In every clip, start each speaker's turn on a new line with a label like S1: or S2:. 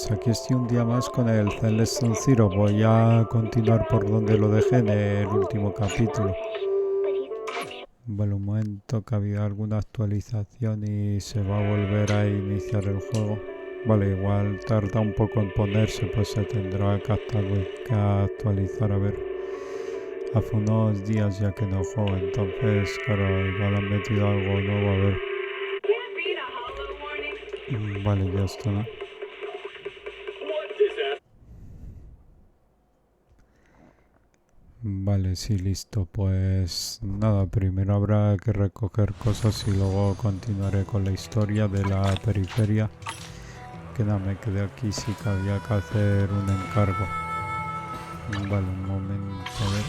S1: pues aquí estoy un día más con el Zenless Zero. Voy a continuar por donde lo dejé en el último capítulo. Vale, un momento que ha habido alguna actualización y se va a volver a iniciar el juego. Vale, igual tarda un poco en ponerse, pues se tendrá que actualizar. A ver, hace unos días ya que no juego, entonces claro, igual han metido algo nuevo, a ver. Vale, ya está, ¿no? Vale, sí, listo. Pues nada, primero habrá que recoger cosas y luego continuaré con la historia de la periferia. Que nada, me quedé aquí, sí que había que hacer un encargo. Vale, un momento, a ver.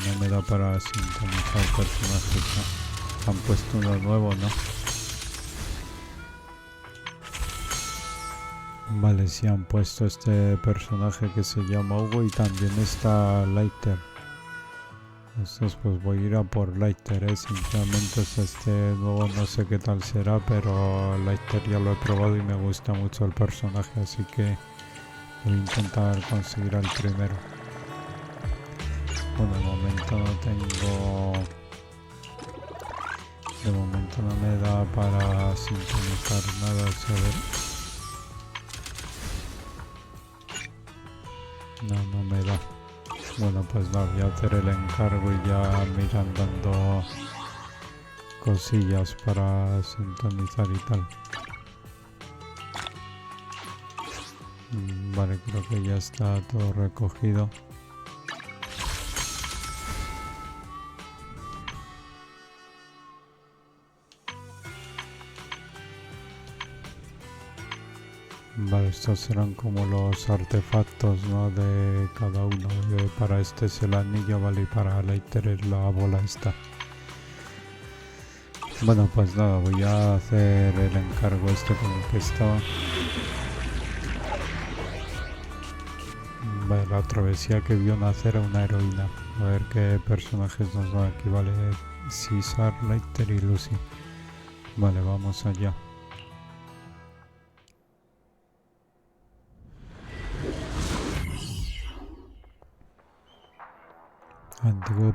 S1: No me da para sintonizar personajes, ¿no? Han puesto uno nuevo, ¿no? Vale, sí han puesto este personaje que se llama Hugo y también está Lighter. Entonces pues voy a ir a por Lighter, sinceramente este nuevo no sé qué tal será, pero Lighter ya lo he probado y me gusta mucho el personaje, así que voy a intentar conseguir al primero. Bueno, de momento no tengo... De momento no me da para sintonizar nada, ¿sabes? No me da. Bueno, pues nada, voy a hacer el encargo y ya me irán dando cosillas para sintonizar y tal. Vale, creo que ya está todo recogido. Vale, estos serán como los artefactos, ¿no? De cada uno. Para este es el anillo, vale, y para Lighter es la bola esta. Bueno, pues nada, voy a hacer el encargo este con el que estaba. Vale, la travesía que vio nacer a una heroína. A ver qué personajes nos dan aquí, vale. César, Lighter y Lucy. Vale, vamos allá. Antiguo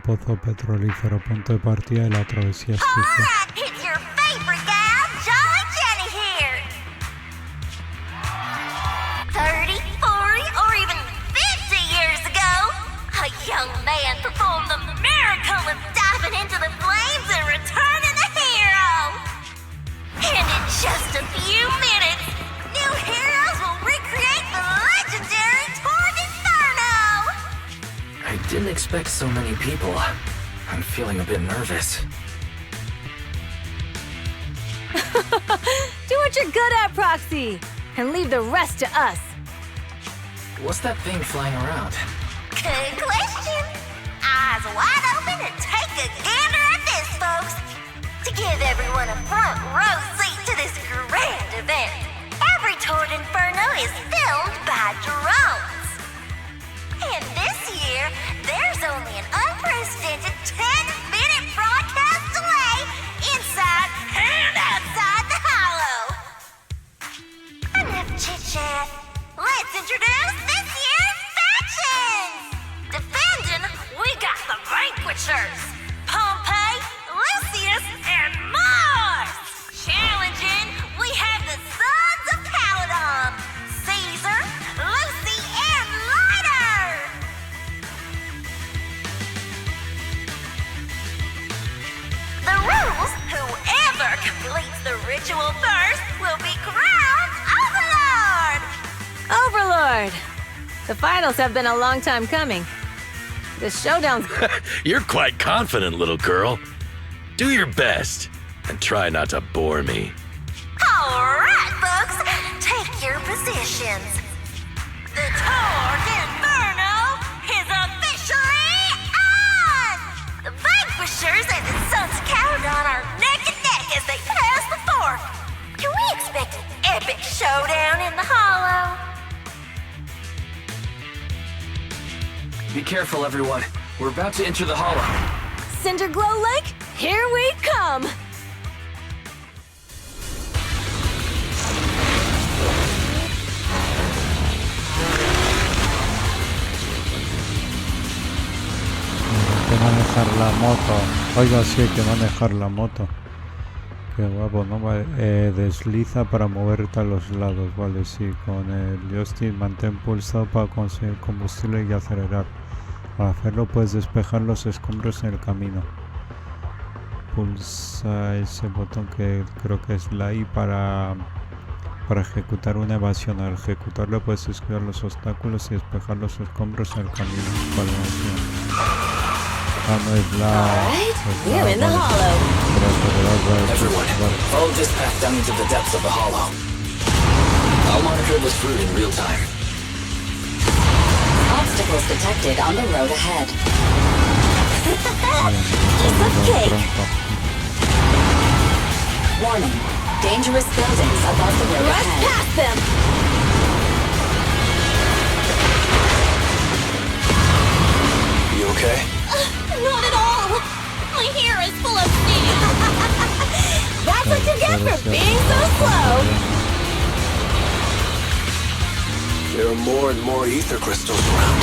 S1: pozo petrolífero, punto de partida y la travesía sucia.
S2: Didn't expect so many people. I'm feeling a bit nervous.
S3: Do what you're good at, Proxy, and leave the rest to us.
S2: What's that thing flying around?
S4: Good question. Eyes wide open and take a gander at this, folks. To give everyone a front row seat to this grand event, every Toward Inferno is filmed by drones. And this year, there's only an unprecedented 10-minute broadcast delay inside and outside the Hollow. Enough chit-chat. Let's introduce this year's factions. Defending, we got the Vanquishers, Pompey, Lucius, and Mars. Challenging, we have the Sons of Paladon, Caesar, Lucy, and Lighter. The rules, whoever completes the ritual first will be crowned Overlord!
S3: Overlord! The finals have been a long time coming. The showdown's...
S5: You're quite confident, little girl. Do your best, and try not to bore me.
S4: All right, folks, take your positions. The Toward Inferno is officially on! The Vanquishers and the Sons of Paladon are neck and neck as they pass the fork. Can we expect an epic showdown in the Hollow?
S2: Be careful, everyone. We're about to enter the Hollow.
S3: Cinderglow Lake, here we come!
S1: manejar la moto. Oiga, sí, hay que manejar la moto. Qué guapo, ¿no? Vale, desliza para moverte a los lados, vale, sí. Con el joystick mantén pulsado para conseguir combustible y acelerar. Al hacerlo puedes despejar los escombros en el camino. Pulsa ese botón que creo que es la I para ejecutar una evasión. Al ejecutarlo puedes esquivar los obstáculos y despejar los escombros en el camino. Vale, no es la...
S3: We're in the hollow.
S2: Everyone, follow this path down into the depths of the hollow. I'll monitor this route in real time.
S6: Obstacles detected on the road ahead.
S3: Piece of cake.
S6: Warning. Dangerous buildings above the road
S3: Rush
S6: ahead.
S3: past them.
S2: You okay?
S4: Not at all! My hair is full of steam!
S3: That's what you get for being so slow.
S2: There are more and more ether crystals around.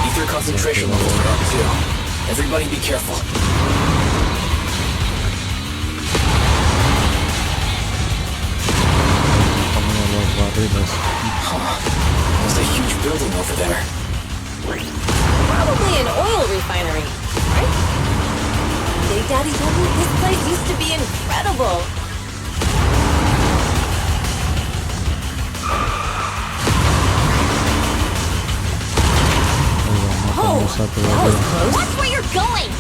S2: Ether concentration levels are up too. Everybody be careful. There's a huge building over there.
S3: Probably an oil refinery, right? Big Daddy told me this place used to be incredible. Oh, that was close.
S4: Watch where you're going!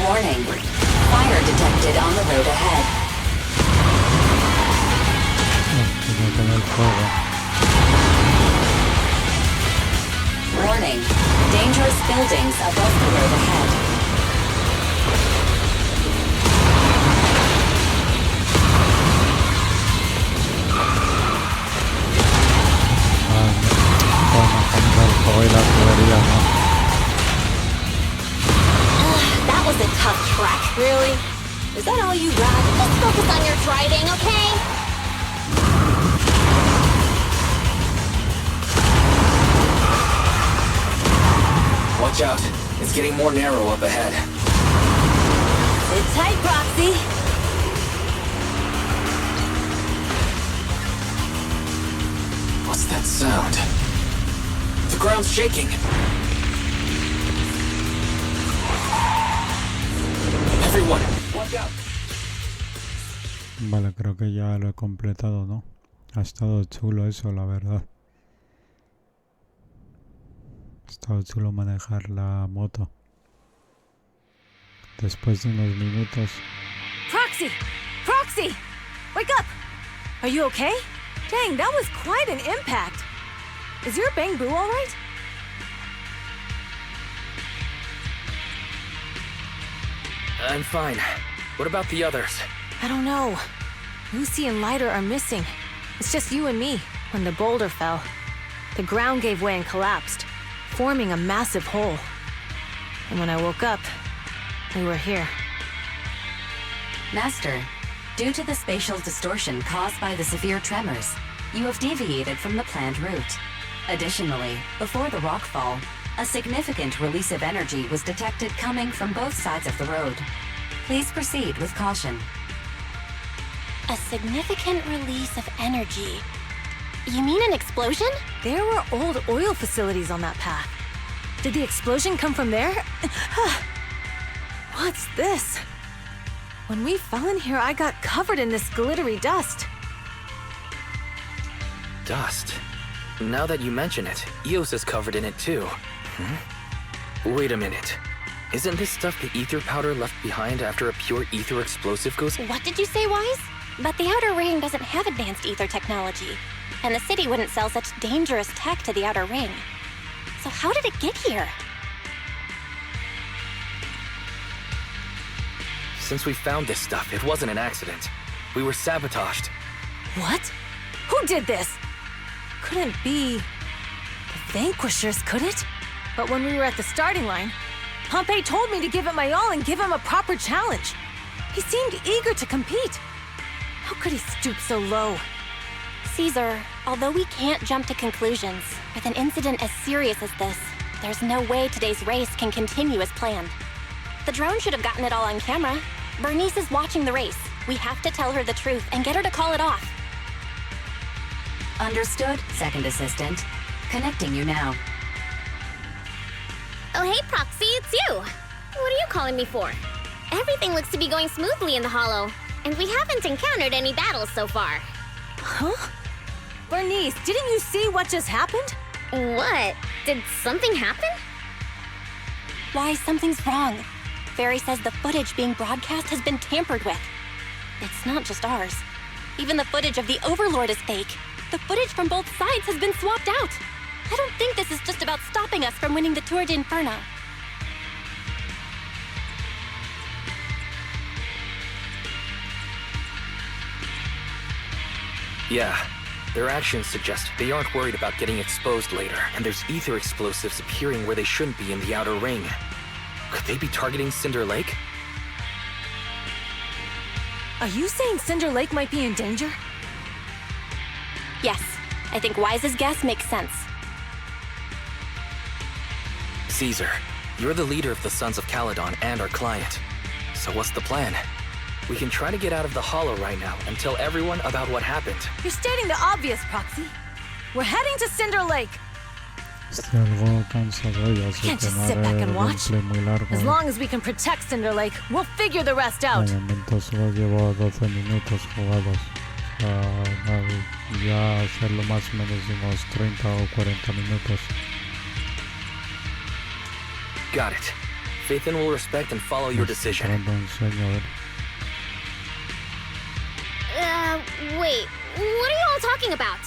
S6: Warning. Fire detected on the road ahead. Warning. Dangerous buildings above the road ahead.
S4: That was a tough trek.
S3: Really? Is that all you got?
S4: Just focus on your driving, okay?
S2: Watch out. It's getting more narrow up ahead.
S3: Sit tight, Proxy.
S2: What's that sound? The ground's shaking. Everyone, watch out.
S1: Vale, creo que ya lo he completado, ¿no? Ha estado chulo eso, la verdad. Ha estado chulo manejar la moto. Después de unos minutos.
S3: Proxy! Proxy! Wake up! Are you okay? Dang, that was quite an impact. Is your bang boo all right?
S2: I'm fine. What about the others?
S3: I don't know. Lucy and Lighter are missing. It's just you and me when the boulder fell. The ground gave way and collapsed, forming a massive hole. And when I woke up, we were here.
S6: Master, due to the spatial distortion caused by the severe tremors, you have deviated from the planned route. Additionally, before the rockfall, a significant release of energy was detected coming from both sides of the road. Please proceed with caution.
S4: A significant release of energy. You mean an explosion?
S3: There were old oil facilities on that path. Did the explosion come from there? What's this? When we fell in here, I got covered in this glittery dust.
S2: Dust. Now that you mention it, Eos is covered in it too. Wait a minute. Isn't this stuff the ether powder left behind after a pure ether explosive goes?
S4: What did you say, Wise? But the Outer Ring doesn't have advanced ether technology, and the city wouldn't sell such dangerous tech to the Outer Ring. So how did it get here?
S2: Since we found this stuff, it wasn't an accident. We were sabotaged.
S3: What? Who did this? Couldn't be the Vanquishers, could it? But when we were at the starting line, Pompey told me to give it my all and give him a proper challenge. He seemed eager to compete. How could he stoop so low?
S7: Caesar, although we can't jump to conclusions, with an incident as serious as this, there's no way today's race can continue as planned. The drone should have gotten it all on camera. Bernice is watching the race. We have to tell her the truth and get her to call it off.
S6: Understood, second assistant. Connecting you now.
S8: Oh, hey, Proxy, it's you. What are you calling me for? Everything looks to be going smoothly in the Hollow, and we haven't encountered any battles so far.
S3: Huh? Bernice, didn't you see what just happened?
S8: What? Did something happen?
S7: Why, something's wrong. Fairy says the footage being broadcast has been tampered with. It's not just ours. Even the footage of the Overlord is fake. The footage from both sides has been swapped out. I don't think this is just about stopping us from winning the Tour d'Inferno.
S2: Yeah, their actions suggest they aren't worried about getting exposed later, and there's ether explosives appearing where they shouldn't be in the outer ring. Could they be targeting Cinder Lake?
S3: Are you saying Cinder Lake might be in danger?
S7: Yes, I think Wise's guess makes sense.
S2: Caesar, you're the leader of the Sons of Caledon and our client. So what's the plan? We can try to get out of the Hollow right now and tell everyone about what happened.
S3: You're stating the obvious, Proxy. We're heading to Cinder Lake.
S1: Estoy algo cansado, ya sé
S3: Can't
S1: que
S3: just
S1: no
S3: sit
S1: haré
S3: back
S1: el
S3: and watch.
S1: gameplay muy largo.
S3: As long as we can protect Cinder Lake, we'll figure the rest out.
S1: De momento solo llevo 12 minutos jugados. O sea, ya hacerlo más o menos unos 30 o 40 minutos.
S2: Got it. Phaethon will respect and follow your decision.
S1: Esperando un sueño, a ver.
S8: Wait, what are you all talking about?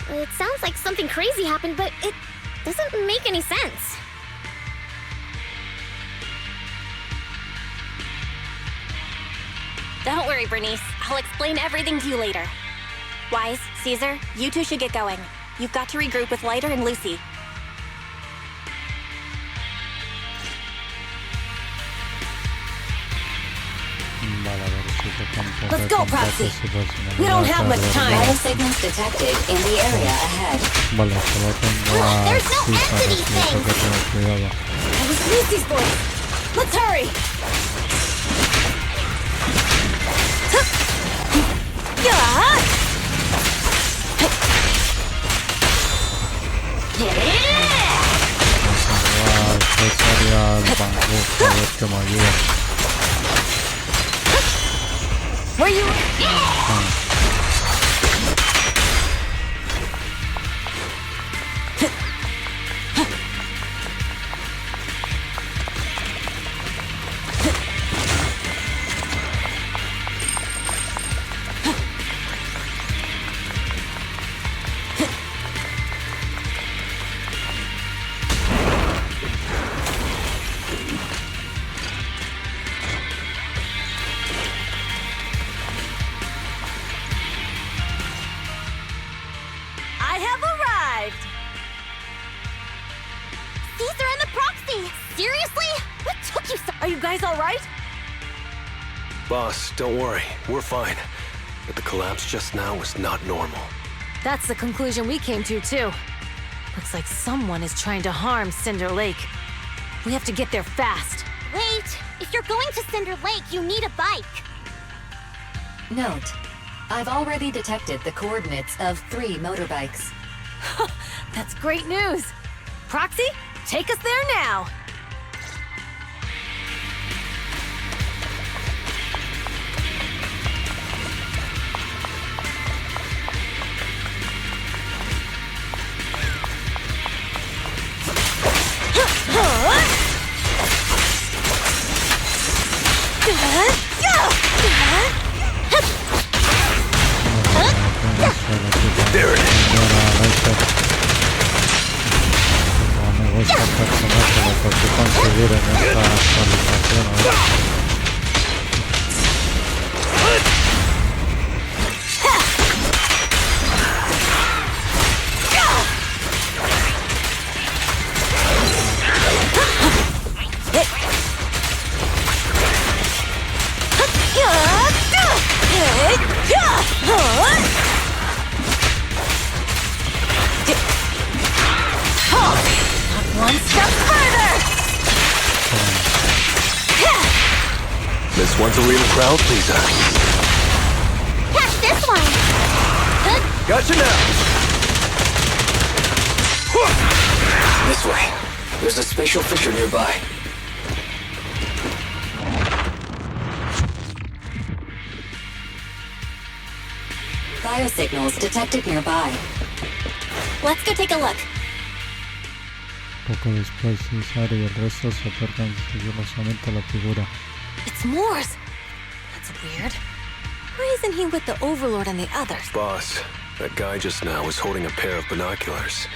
S8: It sounds like something crazy happened, but it doesn't make any sense.
S7: Don't worry, Bernice. I'll explain everything to you later. Wise, Caesar, you two should get going. You've got to regroup with Lighter and Lucy.
S1: Vale, a ver si te cuento
S3: Let's
S1: qué
S3: go,
S1: contactos
S3: Proxy.
S1: y pues, si no
S3: We
S1: me
S3: don't
S1: va a
S3: have much
S1: tardar
S3: time.
S1: nada.
S6: Vital signals detected in the area ahead.
S1: Vale, solo tengo a
S8: There's no
S1: César,
S8: end to
S1: así
S8: these
S1: que tengo que tener cuidado.
S3: That was Lucy's voice. Let's hurry.
S1: Vamos a César y al Bangú, a ver que me ayuda.
S3: Where you? I have arrived.
S8: Caesar and the Proxy! Seriously? What took you so—
S3: Are you guys all right?
S9: Boss, don't worry. We're fine. But the collapse just now was not normal.
S3: That's the conclusion we came to, too. Looks like someone is trying to harm Cinder Lake. We have to get there fast.
S8: Wait! If you're going to Cinder Lake, you need a bike!
S6: Note, I've already detected the coordinates of 3 motorbikes.
S3: That's great news. Proxy, take us there now.
S9: There it is.
S1: Como me gusta el personaje, lo que conseguir en esta actualización. A ver.
S3: One step further!
S9: This one's a real crowd pleaser.
S8: Catch this one!
S9: Gotcha now!
S2: This way. There's a spatial fissure nearby.
S6: Biosignals detected nearby.
S7: Let's go take a look.
S1: Poco después, Isara y el resto se acercan sigilosamente a la figura.
S3: It's Morse! That's weird. Why isn't he with the Overlord and the others?
S9: Boss, that guy just now was holding a pair of binoculars.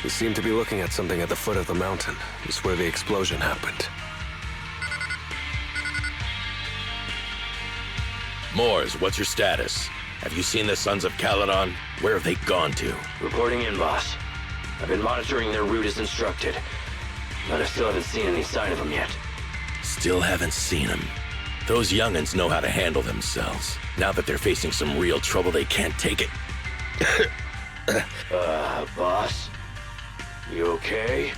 S9: He seemed to be looking at something at the foot of the mountain. It's where the explosion happened.
S5: Mors, what's your status? Have you seen the Sons of Caledon? Where have they gone to?
S10: Reporting in, boss. I've been monitoring their route as instructed, but I still haven't seen any sign of them yet.
S5: Still haven't seen them. Those young'uns know how to handle themselves. Now that they're facing some real trouble, they can't take it.
S10: Boss? You okay?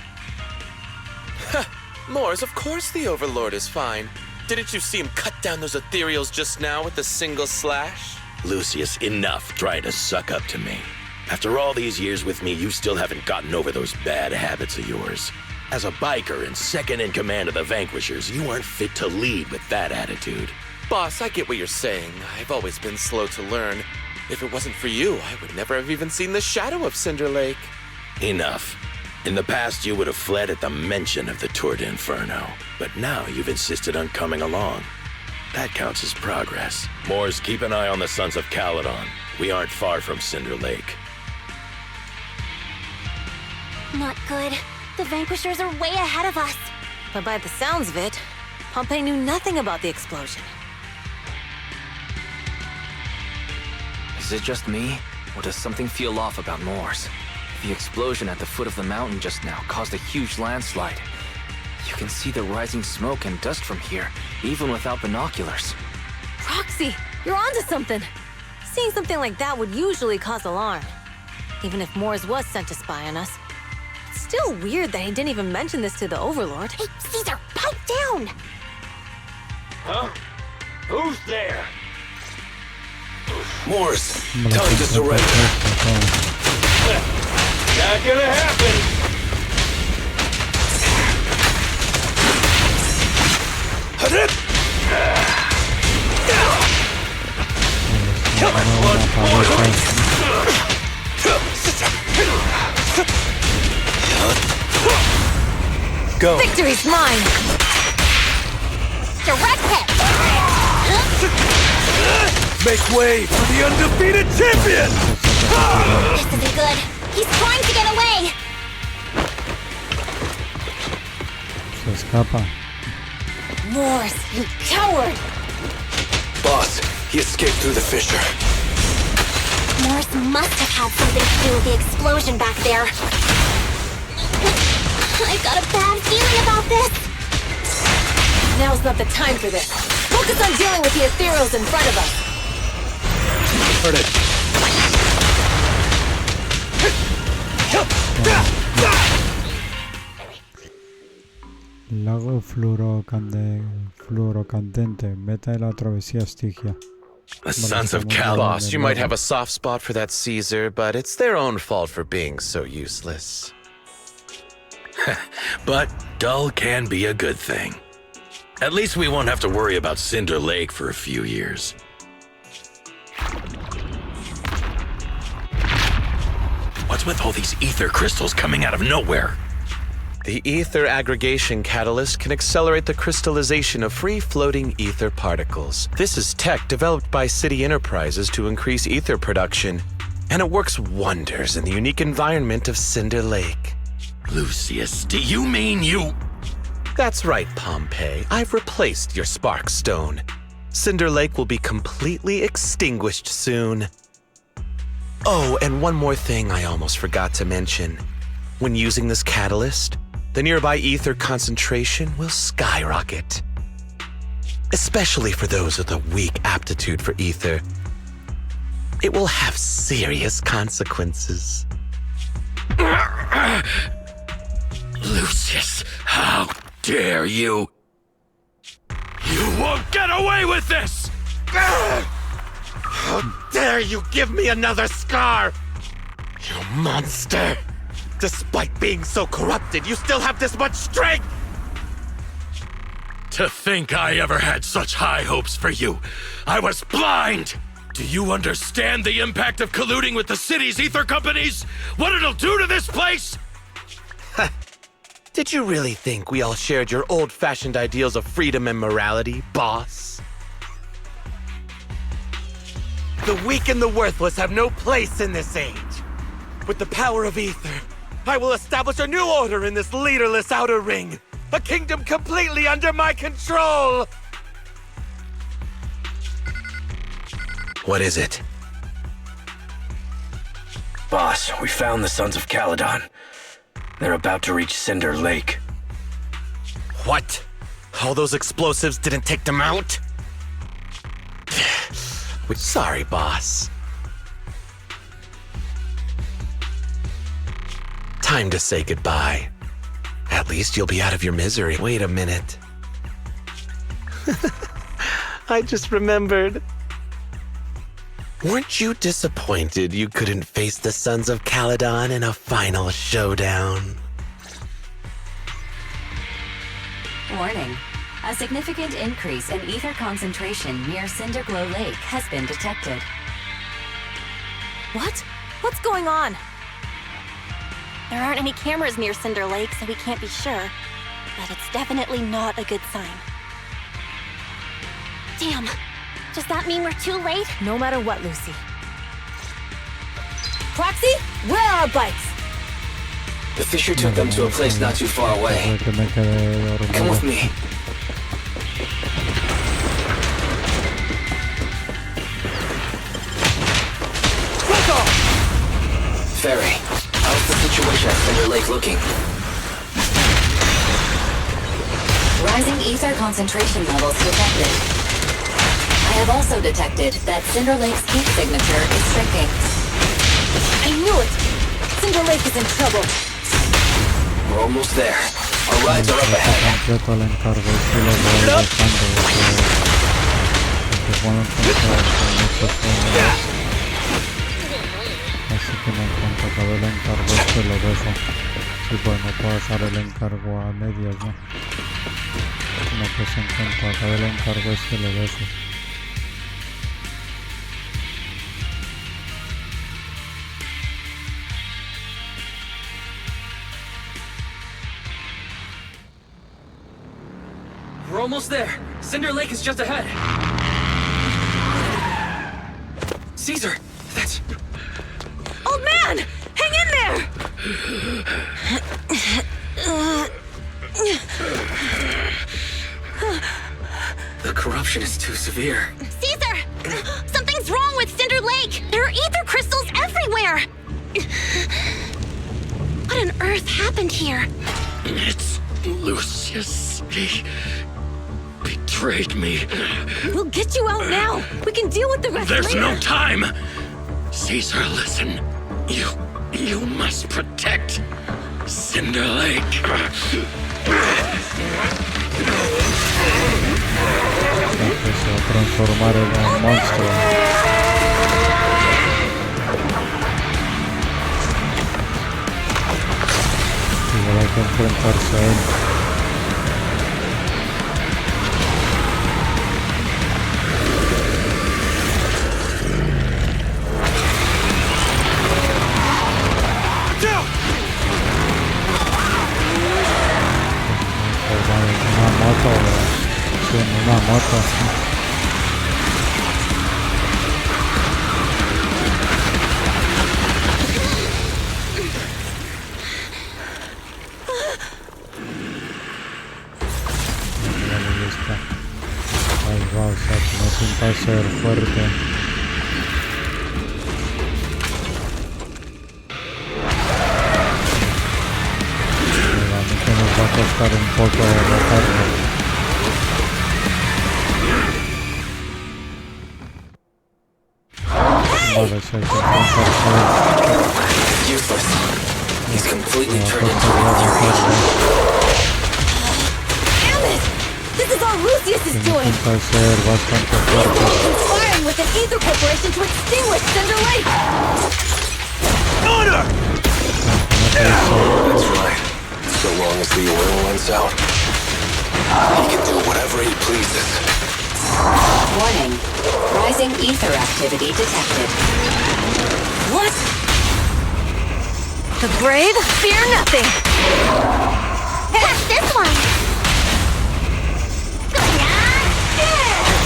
S11: Mors, of course the Overlord is fine. Didn't you see him cut down those ethereals just now with a single slash?
S5: Lucius, enough trying to suck up to me. After all these years with me, you still haven't gotten over those bad habits of yours. As a biker and second in command of the Vanquishers, you aren't fit to lead with that attitude.
S11: Boss, I get what you're saying. I've always been slow to learn. If it wasn't for you, I would never have even seen the shadow of Cinder Lake.
S5: Enough. In the past, you would have fled at the mention of the Tour d'Inferno. But now you've insisted on coming along. That counts as progress. Mors, keep an eye on the Sons of Caledon. We aren't far from Cinder Lake.
S7: Not good. The Vanquishers are way ahead of us.
S3: But by the sounds of it, Pompey knew nothing about the explosion.
S2: Is it just me, or does something feel off about Mors? The explosion at the foot of the mountain just now caused a huge landslide. You can see the rising smoke and dust from here, even without binoculars.
S3: Roxy, you're onto something. Seeing something like that would usually cause alarm. Even if Mors was sent to spy on us. It's still weird that he didn't even mention this to the Overlord.
S7: Hey, Caesar, pipe down!
S10: Huh? Who's there?
S9: Mors, time to surrender.
S10: Not gonna happen!
S9: Go.
S3: Victory's mine!
S7: Direct hit!
S9: Make way for the undefeated champion!
S7: This isn't good. He's trying to get away!
S1: Se escapa.
S3: Mors, you coward!
S9: Boss, he escaped through the fissure.
S7: Mors must have had something to do with the explosion back there. I've got a bad feeling about this!
S3: Now's not the time for this. Focus on dealing with the ethereals in front of us.
S9: Heard it.
S1: Lago fluorocandente, meta de la travesía Estigia.
S5: The Sons of Caledon.
S11: Boss, you might have a soft spot for that Caesar, but it's their own fault for being so useless.
S5: But dull can be a good thing. At least we won't have to worry about Cinder Lake for a few years. What's with all these ether crystals coming out of nowhere?
S11: The ether aggregation catalyst can accelerate the crystallization of free-floating ether particles. This is tech developed by City Enterprises to increase ether production, and it works wonders in the unique environment of Cinder Lake.
S5: Lucius, do you mean you...
S11: That's right, Pompey. I've replaced your spark stone. Cinder Lake will be completely extinguished soon. Oh, and one more thing I almost forgot to mention. When using this catalyst, the nearby ether concentration will skyrocket. Especially for those with a weak aptitude for ether. It will have serious consequences.
S5: Lucius. Lucius, how dare you? You won't get away with this!
S11: How dare you give me another scar! You monster! Despite being so corrupted, you still have this much strength!
S5: To think I ever had such high hopes for you. I was blind! Do you understand the impact of colluding with the city's ether companies? What it'll do to this place?
S11: Did you really think we all shared your old-fashioned ideals of freedom and morality, boss? The weak and the worthless have no place in this age. With the power of ether, I will establish a new order in this leaderless outer ring. A kingdom completely under my control! What is it?
S10: Boss, we found the Sons of Caledon. They're about to reach Cinder Lake.
S11: What? All those explosives didn't take them out? Sorry, boss. Time to say goodbye. At least you'll be out of your misery. Wait a minute. I just remembered. Weren't you disappointed you couldn't face the Sons of Caledon in a final showdown?
S6: Warning. A significant increase in ether concentration near Cinderglow Lake has been detected.
S3: What? What's going on?
S7: There aren't any cameras near Cinder Lake, so we can't be sure. But it's definitely not a good sign.
S8: Damn. Does that mean we're too late?
S3: No matter what, Lucy. Proxy, where are our bikes?
S2: The Fisher took them to a place not too far away. Come with me. Ferry, how's the situation at Cinder Lake looking?
S6: Rising ether concentration levels detected. I have also detected that Cinder Lake's heat signature is shrinking.
S3: I knew it! Cinder Lake is in trouble.
S2: We're almost there. Our rides are up ahead.
S1: Completo el encargo y lo voy dejando porque puedo encontrar con muchos sueños. Así que en cuanto acabe el encargo se lo dejo. Sí, pues no puedo hacer el encargo a medias, ¿no? No, pues en cuanto acabe el encargo se lo dejo.
S2: We're almost there. Cinder Lake is just ahead. Caesar, that's...
S3: Old man! Hang in there!
S2: The corruption is too severe.
S8: Caesar! Something's wrong with Cinder Lake! There are ether crystals everywhere! What on earth happened here?
S5: It's Lucius. He betrayed me.
S3: We'll get you out now! We can deal with the rest
S5: There's
S3: later!
S5: no time! Caesar, listen. You must protect Cinder Lake.
S1: Se va a transformar en un monstruo. Igual hay que enfrentarse a él. Una moto, sí, una moto. Ahí está. Ahí va, o sea, que no pinta ser fuerte. Nos va a costar un poco derrotarlo. Vale, si hay que enfrentarse a él.
S2: Useless. He's completely
S1: No va a
S2: turned into
S1: costar
S2: an ethereal.
S1: derrotarlo.
S3: Lucius is doing?
S1: Intenta ser bastante fuerte.
S3: Conspiring with an ether corporation to extinguish Cinder Lake.
S9: Order! That's right. So long as the oil runs out, he can do whatever he pleases.
S6: Warning. Rising ether activity detected.
S3: What? The brave fear nothing.
S8: Catch this one!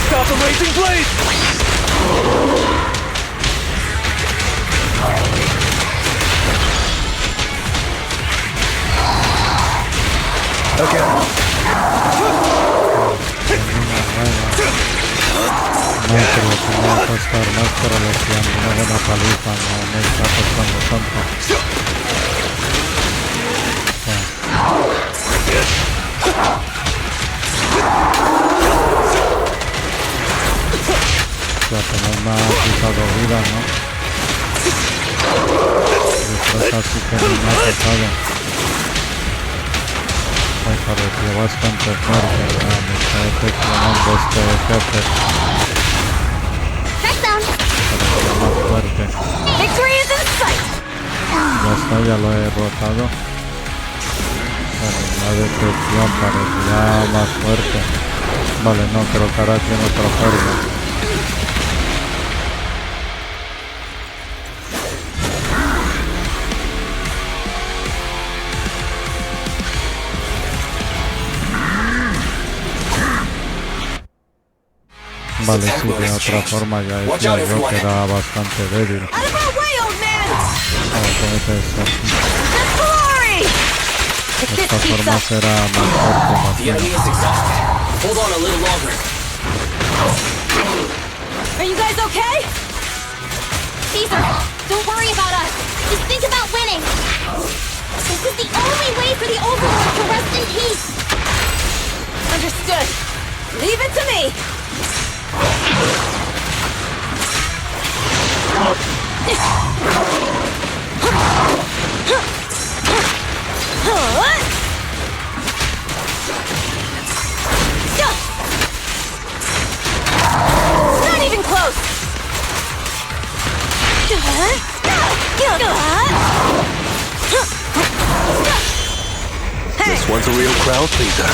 S9: Stop the raging blade! Okay.
S1: No, pero que me va a costar más para los que han una buena paliza, no me está costando tanto. Ya apenas me ha quitado vida, ¿no? Después casi que no me ha tocado. Me pareció bastante fuerte, ¿verdad? Me está decepcionando este jefe. Parecía más fuerte.
S3: Victory is in sight.
S1: Ya está, ya lo he derrotado. Vale, la decepción parecía más fuerte. Vale, no, creo que ahora tiene otra forma. Vale, sí, de otra forma ya decía yo que era bastante débil.
S3: Out of our way, old man!
S1: Como puede ser.
S3: If
S1: Esta
S3: this keeps
S1: forma
S3: up,
S1: será más fuerte, más
S10: The enemy
S1: bien.
S10: is exhausted. Hold on a little longer.
S3: are you guys okay?
S8: Caesar, don't worry about us. Just think about winning. This is the only way for the Overlord to rest in peace.
S3: Understood. Leave it to me. Not even close.
S9: This one's a real crowd pleaser.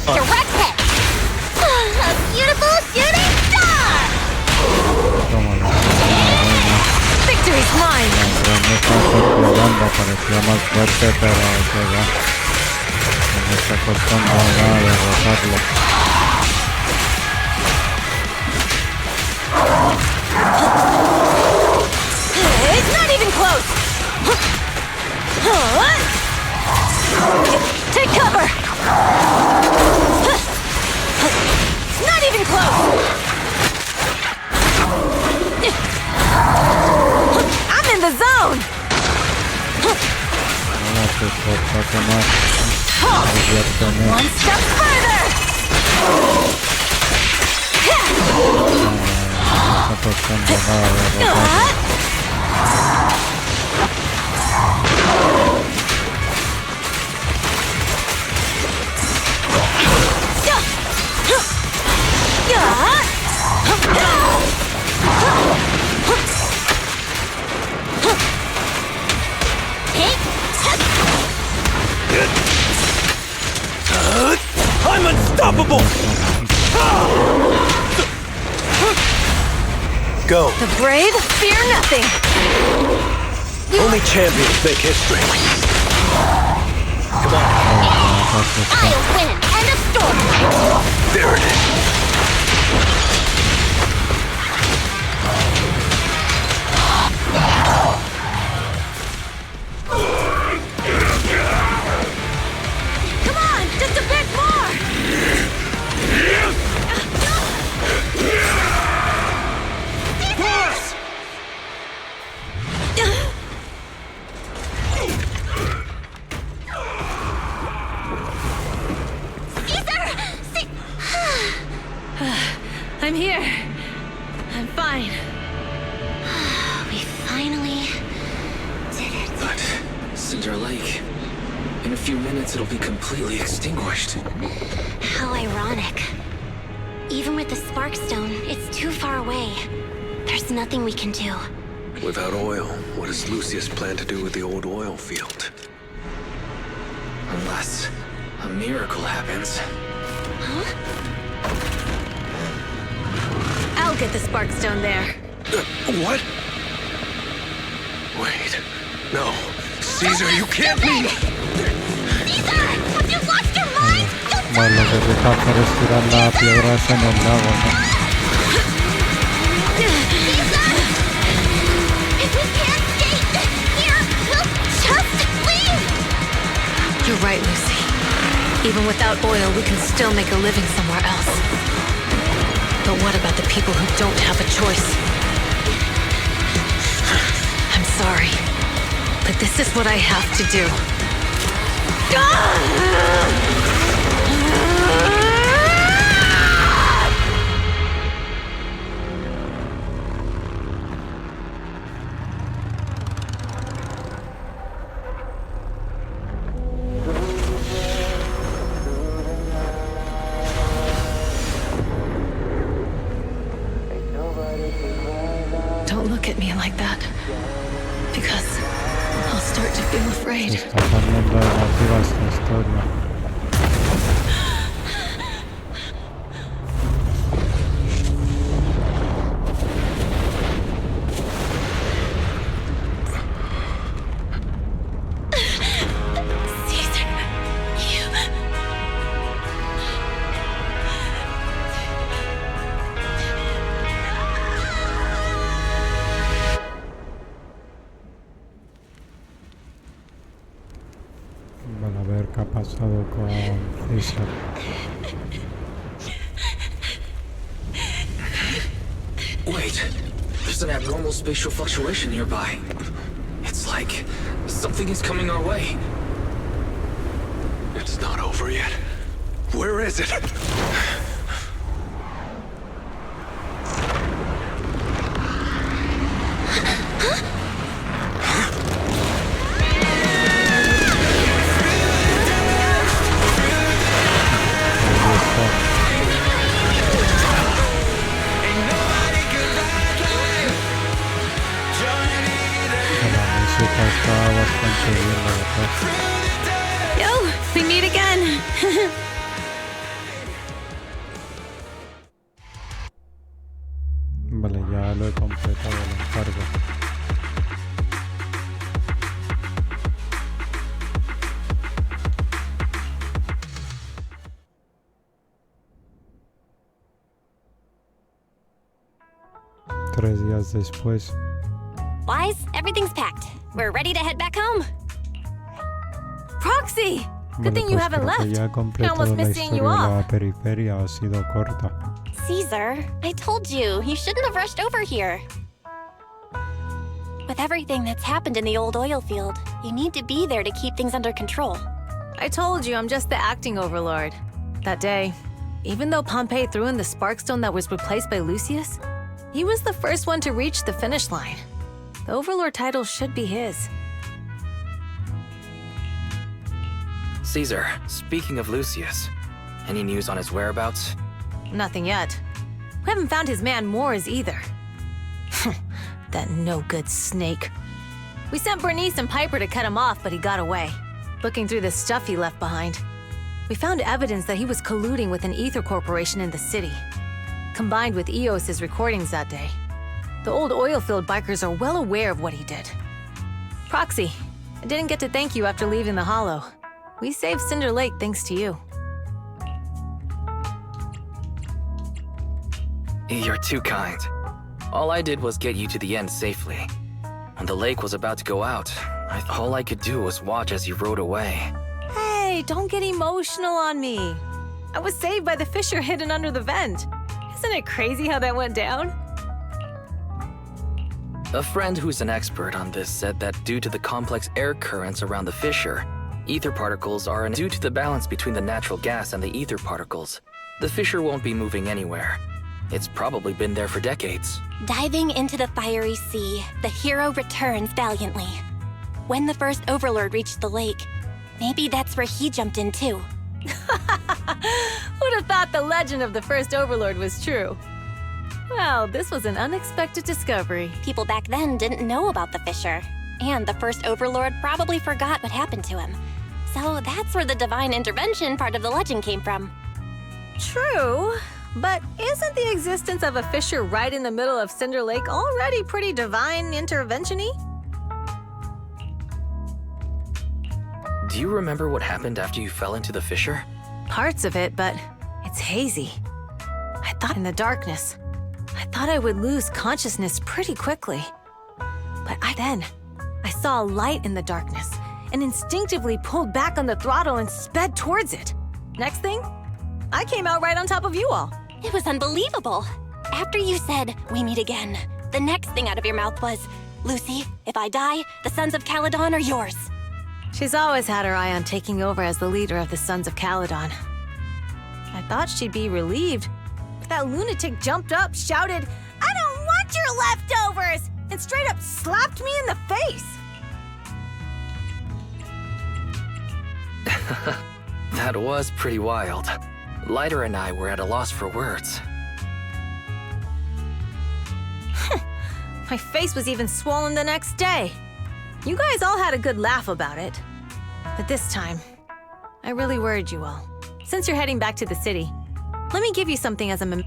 S8: Direct hit. A beautiful shooting star.
S1: Tómalo, buena.
S3: Victory's mine.
S1: Pero me está sorprendiendo, parecía más fuerte, pero que ya. Me está costando ahora derrotarlo.
S3: It's not even close. Take cover. Not even close. I'm in the zone.
S1: Ahora se esfuerza más. Diviérteme.
S3: One step further.
S1: No está costando nada derrotarlo.
S9: I'm unstoppable! Go.
S3: The brave fear nothing.
S9: Only champions make history. Come on.
S8: I'll win. End of story.
S9: There it is.
S3: Come on, just a bit more. I'm here. I'm fine.
S8: We finally did it.
S2: But Cinder Lake, In a few minutes, it'll be completely extinguished.
S7: How ironic. Even with the spark stone, it's too far away. There's nothing we can do.
S9: Without oil, what does Lucius plan to do with the old oil field?
S2: Unless a miracle happens.
S7: Huh?
S3: I'll get the spark stone there.
S9: What? Wait. No. Caesar, you can't be!
S7: Caesar! Have you lost your mind?
S1: Bueno, lo que toca hacer es tirar la piedra esa en el lago, ¿no?
S7: Caesar! If we can't skate here, we'll just leave!
S3: You're right, Lucy. Even without oil, we can still make a living somewhere else. But what about the people who don't have a choice? I'm sorry, but this is what I have to do. Don't look at me like that, because I'll start to feel afraid.
S1: Se está poniendo emotiva esta historia.
S7: Caesar, you...
S1: Bueno, a ver qué ha pasado con César.
S2: Wait, there's an abnormal spatial fluctuation nearby. It's like something is coming our way.
S9: It's not over yet. Where is it?
S1: La música está bastante bien, la verdad.
S3: Yo, we meet again.
S1: Vale, ya lo he completado el encargo. Tres días después.
S7: Wise, everything's packed. We're ready to head back home.
S3: Proxy! Good
S1: Bueno,
S3: thing you
S1: pues
S3: haven't
S1: creo que
S3: left.
S1: ya he
S3: I
S1: completado
S3: almost
S1: la
S3: missed seeing you
S1: historia de la
S3: off.
S1: periferia, ha sido corta.
S7: Caesar, I told you, you shouldn't have rushed over here. With everything that's happened in the old oil field, you need to be there to keep things under control.
S3: I told you I'm just the acting overlord. That day, even though Pompey threw in the sparkstone that was replaced by Lucius, he was the first one to reach the finish line. The overlord title should be his.
S2: Caesar, speaking of Lucius, any news on his whereabouts?
S3: Nothing yet. We haven't found his man Mors either. That no-good snake. We sent Bernice and Piper to cut him off, but he got away. Looking through the stuff he left behind, we found evidence that he was colluding with an ether corporation in the city, combined with Eos's recordings that day. The old oilfield bikers are well aware of what he did. Proxy, I didn't get to thank you after leaving the Hollow. We saved Cinder Lake thanks to you.
S2: You're too kind. All I did was get you to the end safely. When the lake was about to go out, all I could do was watch as you rode away.
S3: Hey, don't get emotional on me. I was saved by the fissure hidden under the vent. Isn't it crazy how that went down?
S2: A friend who's an expert on this said that due to the complex air currents around the fissure, ether particles are due to the balance between the natural gas and the ether particles. The fissure won't be moving anywhere. It's probably been there for decades.
S7: Diving into the fiery sea, the hero returns valiantly. When the first overlord reached the lake, Maybe that's where he jumped in too.
S3: Who'd have thought the legend of the first Overlord was true? Well, this was an unexpected discovery.
S7: People back then didn't know about the fissure. And the first Overlord probably forgot what happened to him. So that's where the divine intervention part of the legend came from.
S3: True, but isn't the existence of a fissure right in the middle of Cinder Lake already pretty divine intervention-y?
S2: Do you remember what happened after you fell into the fissure?
S3: Parts of it, but it's hazy. I thought in the darkness, I thought I would lose consciousness pretty quickly. But I saw a light in the darkness and instinctively pulled back on the throttle and sped towards it. Next thing, I came out right on top of you all.
S7: It was unbelievable. After you said, "We meet again," the next thing out of your mouth was, "Lucy, if I die, the Sons of Caledon are yours."
S3: She's always had her eye on taking over as the leader of the Sons of Caledon. I thought she'd be relieved, but that lunatic jumped up, shouted, "I don't want your leftovers!" and straight up slapped me in the face.
S2: That was pretty wild. Lighter and I were at a loss for words.
S3: My face was even swollen the next day. You guys all had a good laugh about it. But this time, I really worried you all. Since you're heading back to the city, let me give you something as a
S1: Mira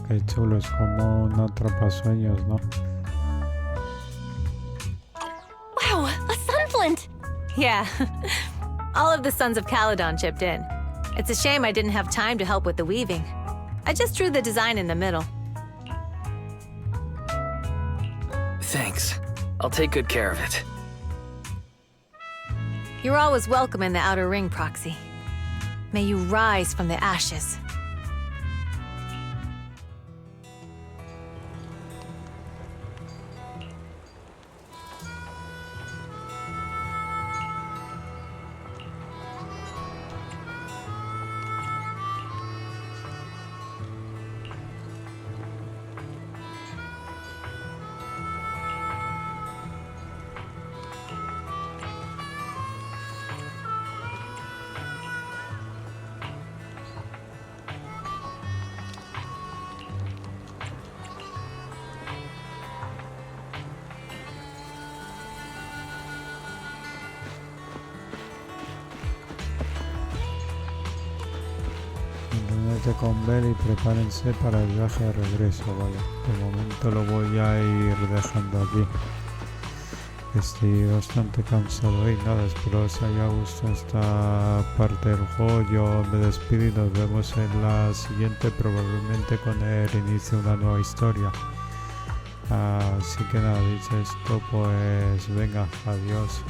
S1: qué chulo, es como un atrapasueños, ¿no?
S7: Wow, a sunflint!
S3: Yeah, all of the Sons of Caledon chipped in. It's a shame I didn't have time to help with the weaving. I just drew the design in the middle.
S2: Thanks. I'll take good care of it.
S3: You're always welcome in the Outer Ring, Proxy. May you rise from the ashes.
S1: Únete con Bell y prepárense para el viaje de regreso, vale. De momento lo voy a ir dejando aquí. Estoy bastante cansado y nada, espero os haya gustado esta parte del juego. Yo me despido y nos vemos en la siguiente, probablemente con el inicio de una nueva historia. Así que nada, dicho esto, pues venga, adiós.